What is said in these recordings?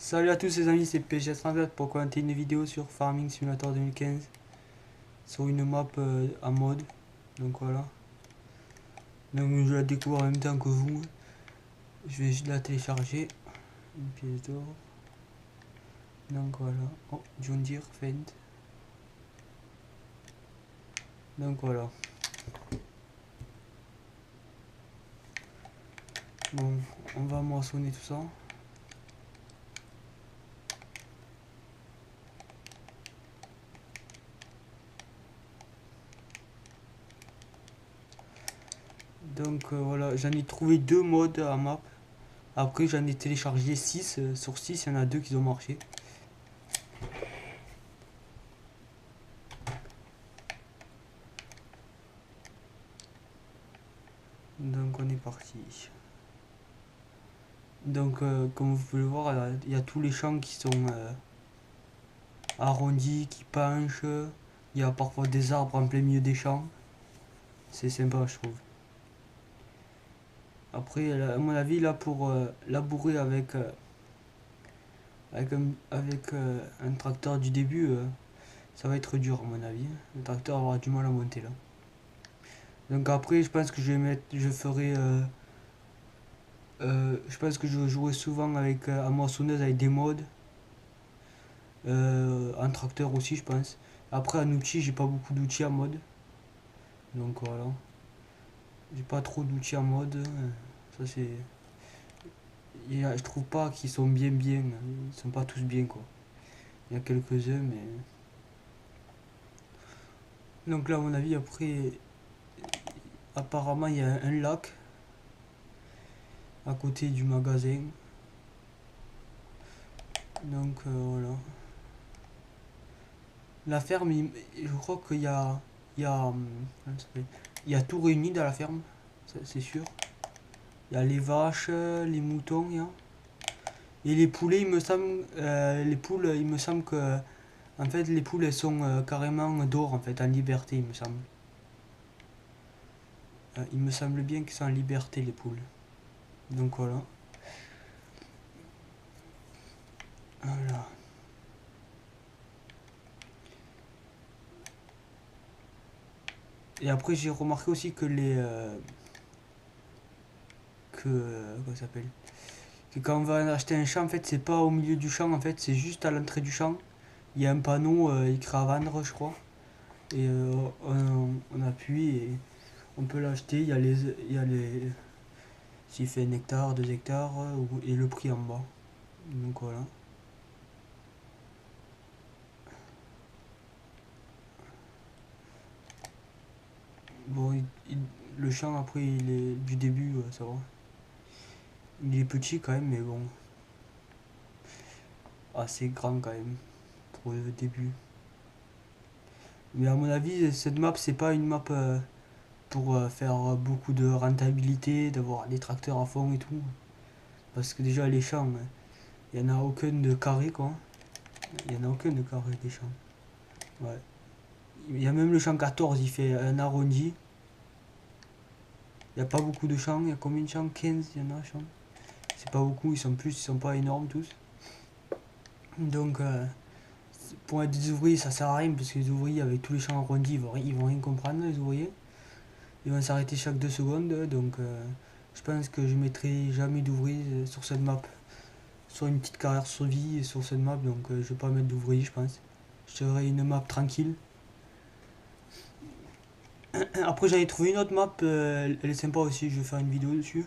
Salut à tous les amis, c'est PGS34 pour commenter une vidéo sur Farming Simulator 2015 sur une map en mode. Donc voilà. Donc je la découvre en même temps que vous. Je vais juste la télécharger. Une pièce d'or. Donc voilà. Oh, John Deere Fend. Donc voilà. Bon, on va moissonner tout ça. Donc voilà, j'en ai trouvé deux modes à map. Après j'en ai téléchargé 6. Sur 6, il y en a deux qui ont marché. Donc on est parti. Donc comme vous pouvez le voir, il y a tous les champs qui sont arrondis, qui penchent. Il y a parfois des arbres en plein milieu des champs. C'est sympa, je trouve. Après, à mon avis, là, pour labourer avec un tracteur du début, ça va être dur, à mon avis. Le tracteur va avoir du mal à monter, là. Donc après, je pense que je pense que je jouerai souvent avec en moissonneuse avec des modes. Un tracteur aussi, je pense. Après, un outil, j'ai pas beaucoup d'outils en mode. Donc voilà. J'ai pas trop d'outils en mode. Ça c'est. Je trouve pas qu'ils sont bien. Ils sont pas tous bien quoi. Il y a quelques-uns mais. Donc là à mon avis après. Apparemment il y a un lac à côté du magasin. Donc voilà. La ferme, je crois qu'il y a. Il y a. Comment ça s'appelle, il y a tout réuni dans la ferme, c'est sûr. Il y a les vaches, les moutons, il y a. Et les poulets, il me semble. Les poules, il me semble que. En fait, les poules, elles sont carrément dehors, en fait, en liberté, il me semble. Il me semble bien qu'ils sont en liberté, les poules. Donc voilà. Voilà. Et après, j'ai remarqué aussi que comment ça s'appelle, que quand on va acheter un champ, en fait, c'est pas au milieu du champ, en fait, c'est juste à l'entrée du champ. Il y a un panneau écrit à vendre, je crois. Et on appuie et on peut l'acheter. Il y a les. S'il fait 1 hectare, 2 hectares, et le prix en bas. Donc voilà. Bon, le champ après, il est du début, ça va. Il est petit quand même, mais bon, assez grand quand même pour le début. Mais à mon avis, cette map, c'est pas une map pour faire beaucoup de rentabilité, d'avoir des tracteurs à fond et tout. Parce que déjà, les champs, il n'y en a aucun de carré, quoi. Il n'y en a aucun de carré des champs. Ouais. Il y a même le champ 14, il fait un arrondi. Il n'y a pas beaucoup de champs. Il y a combien de champs? 15, il y en a, champs. C'est pas beaucoup, ils sont pas énormes tous. Donc, pour être des ouvriers, ça sert à rien parce que les ouvriers avec tous les champs arrondis, ils vont rien comprendre, les ouvriers. Ils vont s'arrêter chaque 2 secondes. Donc, je pense que je mettrai jamais d'ouvriers sur cette map. Sur une petite carrière survie sur cette map, donc je vais pas mettre d'ouvriers, je pense. Je ferai une map tranquille. Après, j'avais trouvé une autre map, elle est sympa aussi, je vais faire une vidéo dessus.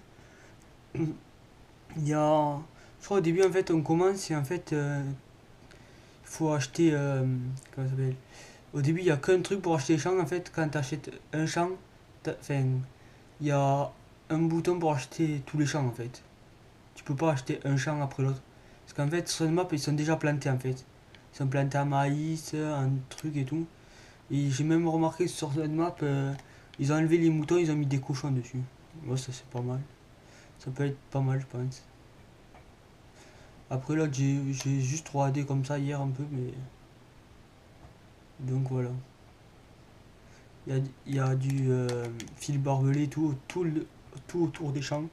Il y a. Je crois au début, en fait, on commence et en fait, il faut acheter. Comment ça s'appelle? Au début, il n'y a qu'un truc pour acheter les champs. En fait, quand tu achètes un champ, enfin, il y a un bouton pour acheter tous les champs en fait. Tu peux pas acheter un champ après l'autre. Parce qu'en fait, sur une map, ils sont déjà plantés en fait. Ils sont plantés en maïs, en truc et tout. Et j'ai même remarqué que sur cette map, ils ont enlevé les moutons, ils ont mis des cochons dessus. Moi, ça c'est pas mal. Ça peut être pas mal, je pense. Après là, j'ai juste regardé comme ça hier un peu, mais. Donc voilà. Il y a du fil barbelé tout autour des champs.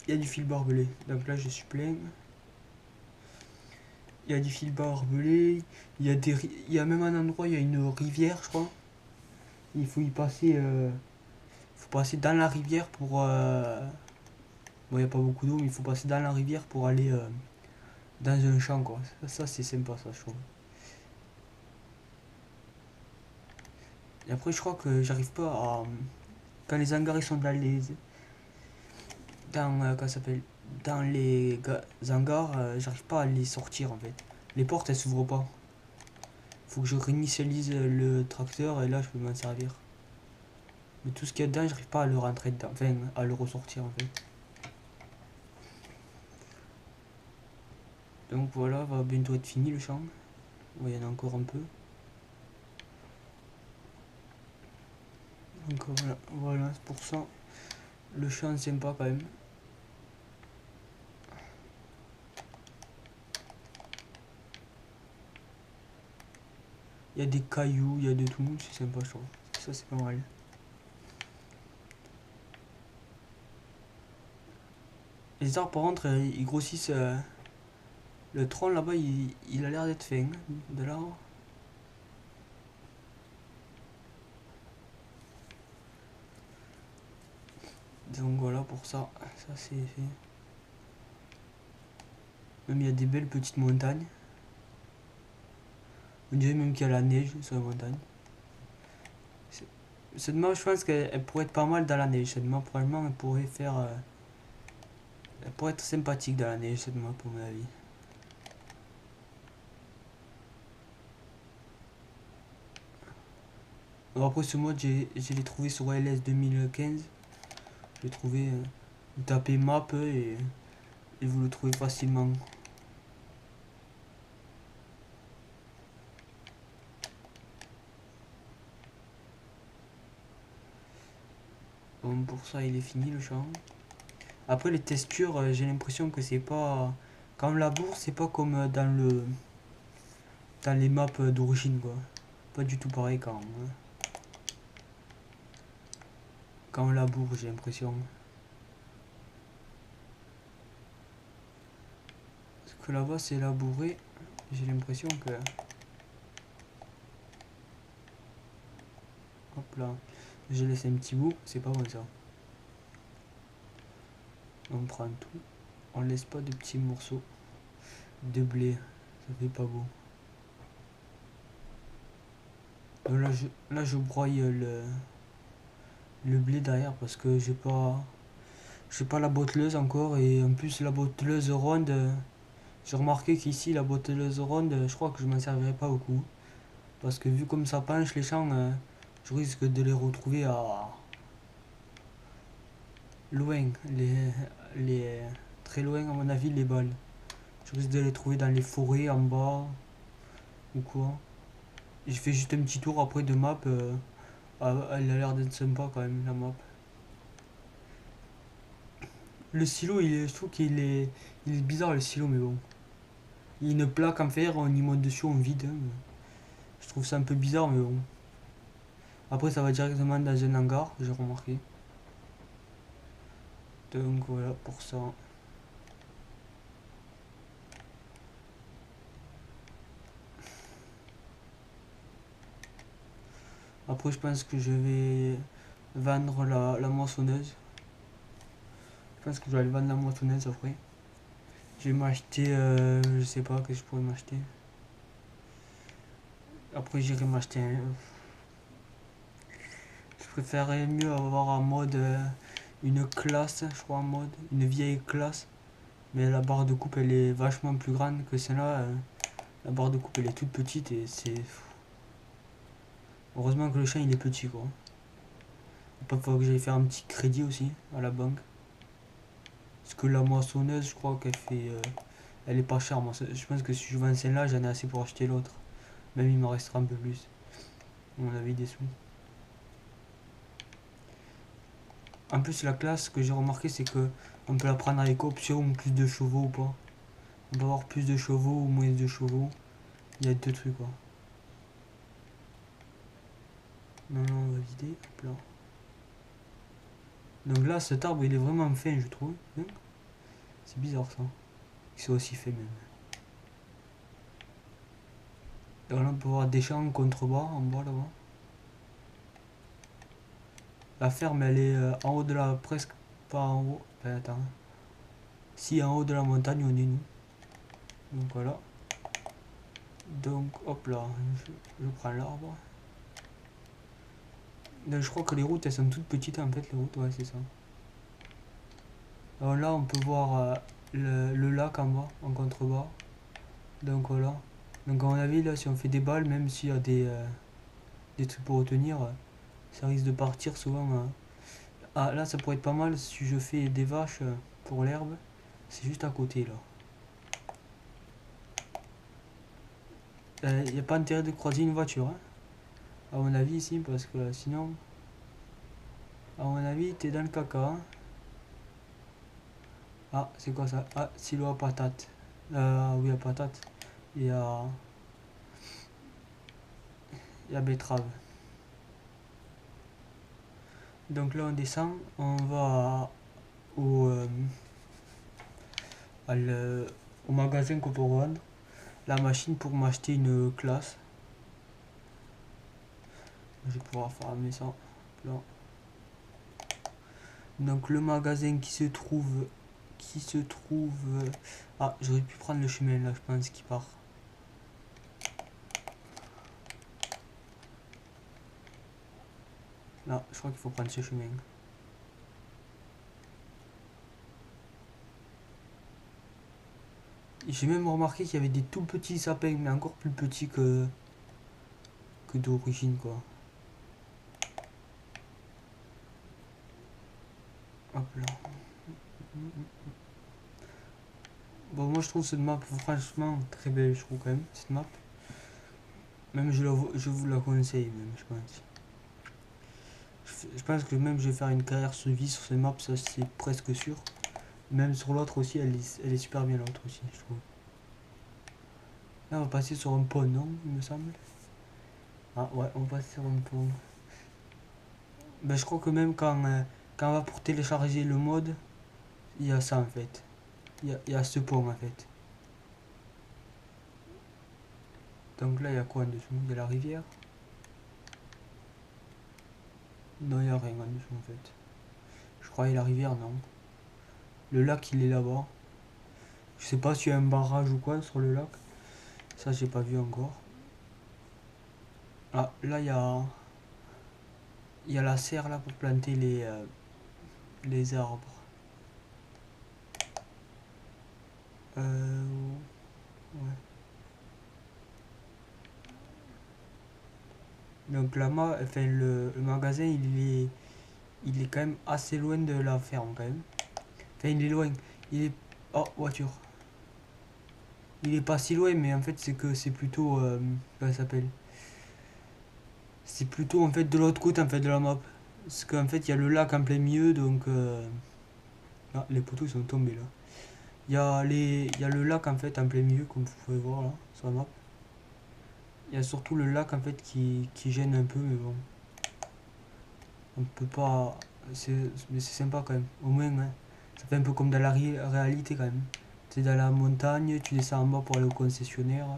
Il y a du fil barbelé. Donc là, je suis plein. il y a des fils barbelés, il y a même un endroit, il y a une rivière, je crois. Il faut y passer, faut passer dans la rivière pour. Bon, il n'y a pas beaucoup d'eau, mais il faut passer dans la rivière pour aller dans un champ, quoi. Ça c'est sympa, ça, je trouve. Et après, je crois que j'arrive pas à. Quand les hangars ils sont dans les. Dans. Comment ça s'appelle? Dans les hangars, j'arrive pas à les sortir en fait. Les portes elles s'ouvrent pas. Faut que je réinitialise le tracteur et là je peux m'en servir. Mais tout ce qu'il y a dedans, j'arrive pas à le rentrer dedans. Enfin, à le ressortir en fait. Donc voilà, va bientôt être fini le champ. Ouais, il y en a encore un peu. Donc voilà, c'est pour ça. Le champ c'est sympa quand même. Il y a des cailloux, il y a de tout, c'est sympa je trouve. Ça c'est pas mal. Les arbres par contre, ils grossissent. Le tronc là-bas, il a l'air d'être fin de l'arbre. Donc voilà pour ça, ça c'est fait. Même il y a des belles petites montagnes. On dirait même qu'il y a la neige sur la montagne. Cette map, je pense qu'elle pourrait être pas mal dans la neige. Cette map, probablement, elle pourrait faire. Elle pourrait être sympathique dans la neige, cette map, pour mon avis. Alors après, ce mode, je l'ai trouvé sur LS 2015. Je l'ai trouvé. Vous tapez map et vous le trouvez facilement. Bon, pour ça, il est fini le champ. Après, les textures, j'ai l'impression que c'est pas. Quand on laboure, c'est pas comme dans les maps d'origine, quoi. Pas du tout pareil quand on laboure, j'ai l'impression. Parce que là-bas, c'est labouré. J'ai l'impression que. Hop là. J'ai laissé un petit bout, c'est pas comme ça. On prend tout. On laisse pas de petits morceaux de blé. Ça fait pas beau. Donc là, je broye le blé derrière parce que j'ai pas la botteleuse encore. Et en plus, la botteleuse ronde. J'ai remarqué qu'ici, la botteleuse ronde, je crois que je m'en servirai pas beaucoup. Parce que vu comme ça penche les champs, je risque de les retrouver à loin. Très loin, à mon avis, les balles. Je risque de les trouver dans les forêts en bas ou quoi. J'ai fait juste un petit tour après de map. Elle a l'air d'être sympa quand même, la map. Le silo, je trouve il est bizarre le silo, mais bon. Il y a une plaque en fer, on y monte dessus, on vide. Hein. Je trouve ça un peu bizarre, mais bon. Après, ça va directement dans un hangar, j'ai remarqué. Donc voilà pour ça. Après, je pense que je vais vendre la moissonneuse. Je pense que je vais aller vendre la moissonneuse après. Je vais m'acheter, je sais pas, que je pourrais m'acheter. Après, j'irai m'acheter un. Je préférerais mieux avoir en mode une classe, je crois en mode, une vieille classe. Mais la barre de coupe, elle est vachement plus grande que celle-là. La barre de coupe, elle est toute petite et c'est. Heureusement que le champ, il est petit, quoi. Après, il faut que j'aille faire un petit crédit aussi à la banque. Parce que la moissonneuse, je crois qu'elle fait. Elle est pas chère. Moi. Je pense que si je vends celle-là, j'en ai assez pour acheter l'autre. Même il m'en restera un peu plus. À mon avis, des sous. En plus, la classe, ce que j'ai remarqué, c'est que on peut la prendre avec option plus de chevaux ou pas. On peut avoir plus de chevaux ou moins de chevaux. Il y a deux trucs, quoi. Non, non, on va vider. Hop là. Donc là, cet arbre, il est vraiment fin, je trouve. Hein. C'est bizarre, ça. Il soit aussi fait, même. Donc là on peut voir des champs contrebas en bas là-bas. La ferme elle est en haut de la... presque pas en haut. Ben, attends. Si en haut de la montagne on est nous. Donc voilà. Donc hop là, je prends l'arbre. Je crois que les routes elles sont toutes petites en fait les routes, ouais c'est ça. Alors là on peut voir le lac en bas, en contrebas. Donc voilà. Donc à mon avis là si on fait des balles, même s'il y a des trucs pour retenir, ça risque de partir souvent. Ah là ça pourrait être pas mal si je fais des vaches pour l'herbe. C'est juste à côté là. Il n'y a pas intérêt de croiser une voiture, hein, à mon avis ici, parce que sinon, à mon avis, t'es dans le caca. Hein. Ah, c'est quoi ça? Ah, silo à patate. Oui, à patate. Il y a, il y a betterave. Donc là, on descend, on va au, au magasin qu'on peut revendre. La machine pour m'acheter une classe. Je vais pouvoir farmer ça. Là. Donc le magasin qui se trouve ah, j'aurais pu prendre le chemin là, je pense, qui part. Là, je crois qu'il faut prendre ce chemin. J'ai même remarqué qu'il y avait des tout petits sapins, mais encore plus petits que d'origine quoi. Hop là. Bon, moi je trouve cette map franchement très belle, je trouve quand même, cette map. Même je vous la conseille même, je pense. Je pense que même je vais faire une carrière sur vie sur cette map, ça c'est presque sûr. Même sur l'autre aussi, elle est super bien l'autre aussi, je trouve. Là on va passer sur un pont, non, il me semble. Ah ouais, on passe sur un pont. Ben je crois que même quand on va pour télécharger le mode, il y a ça en fait. Il y a ce pont en fait. Donc là il y a quoi en dessous? Il y a la rivière. Non, il n'y a rien en dessous en fait. Je croyais la rivière, non. Le lac il est là-bas. Je sais pas s'il y a un barrage ou quoi sur le lac. Ça j'ai pas vu encore. Ah là il y a la serre là pour planter les arbres. Ouais. Donc là-bas, enfin, le magasin il est quand même assez loin de la ferme quand même. Enfin il est loin. Il est... Oh, voiture. Il est pas si loin mais en fait c'est que c'est plutôt... comment ça s'appelle? C'est plutôt en fait de l'autre côté en fait de la map. Parce qu'en fait il y a le lac en plein milieu donc... Ah, les poteaux ils sont tombés là. Il y a le lac en fait en plein milieu comme vous pouvez voir là sur la map. Il y a surtout le lac en fait qui gêne un peu mais bon. On peut pas... Mais c'est sympa quand même. Au moins hein, ça fait un peu comme dans la réalité quand même. Tu es dans la montagne, tu descends en bas pour aller au concessionnaire.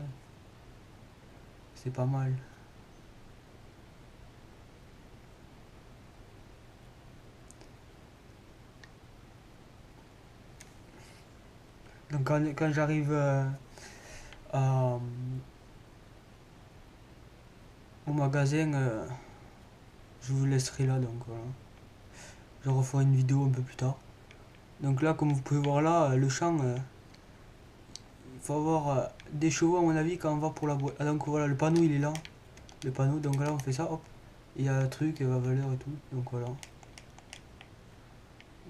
C'est pas mal. Donc quand j'arrive au magasin, je vous laisserai là donc voilà. Je referai une vidéo un peu plus tard. Donc là comme vous pouvez voir là, le champ, il faut avoir des chevaux à mon avis quand on va pour la boîte. Ah, donc voilà, le panneau il est là. Le panneau, donc là on fait ça, hop. Il y a un truc, la valeur et tout. Donc voilà.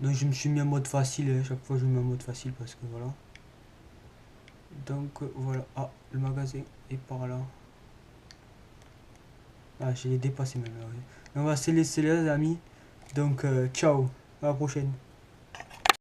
Donc je me suis mis en mode facile, hein. Chaque fois je me mets en mode facile parce que voilà. Donc voilà. Ah, le magasin est par là. Ah, je l'ai dépassé même là. Oui. On va se laisser là les amis. Donc ciao, à la prochaine.